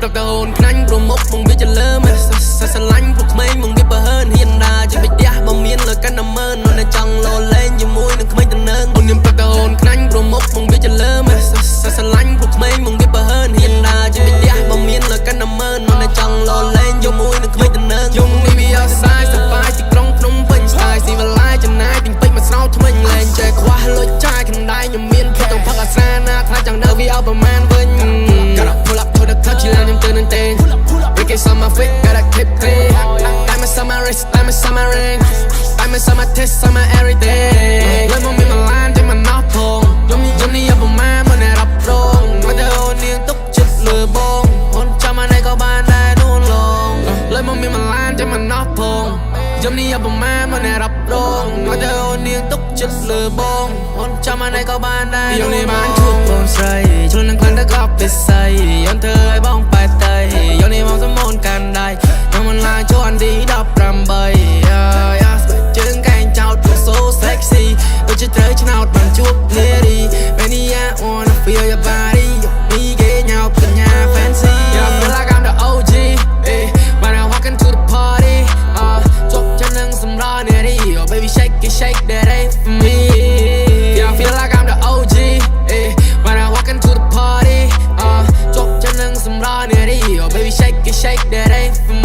ប្រកូនខ្នាញ់ប្រមុខមកវាចលើមិនស្រឡាញ់ពួកក្មេងមកវាបើហឺនហ៊ានដាជាបិទះបើមានលើកាន់តែមើលនៅចង់លោលេងជាមួយនឹងក្មេងតំណើងអូនខ្ញុំប្រកូនខ្នាញ់ប្រមុខមកវាចលើមិនស្រឡាញ់ពួកក្មេងមកវាបើហឺនហ៊ានដាជាបិទះបើមានលើកាន់តែមើលនៅចង់លោលេងជាមួយនឹងក្មេងតំណើងយំនេះវាអសាយសប្បាយទីក្រុងភ្នំពេញស្ទាយស៊ីវឡាយចំណាយទិញពេជ្រមកស្រោតថ្មិញលេងចេះខ្វះលុយចាយក្នុងដៃខ្ញុំមានផ្ទងផឹកអាសាណាថ្លៃចង់ដើរវាឲ្យប្រមាណវិញ Gotta pull up to the club ជាឡើងខ្ញុំទៅនឹងទេ Ricky on my feet gotta keep clean Diamonds on my wrist diamonds on my ring Diamonds on my tits on my everyday លើមកមានមួយឡានតែមិនណោះផងយំនេះយកប្រមាណមកអ្នករ៉ាប់រងមកទៅអូននាងទុកចិត្តលើបងអូនចាំមកណែក៏បានដែរនួនឡងលើមកមានមួយឡានតែមិនណោះផងយំនេះយកប្រមាណមកអ្នករ៉ាប់រងមកទៅអូននាងទុកចិត្តលើបងអូនចាំមកណែក៏បានដែរយំនេះបានជួបបងស្រីឆ្លងនឹងខ្លាំងទៅក៏ពិសេសយំធ្វើឲ្យបងបែកទៅយំនេះមកសមូនកាន់ដៃខ្ញុំមិនឡាចូលអានទី18ជើងកែងចោតទៅ so sexy ដូចជាត្រូវឆ្នោតបានជួបនារី Mania wanna feel your body នេះគេញ៉ោបញ្ញា fancy I feel like I'm the OG when I walk into the party ជប់chânនឹងសម្រនារី oh baby shake it shake that ain't for me I feel like I'm the OG when I walk into the party ជប់chânនឹងសម្រនារី oh baby shake it shake that ain't for me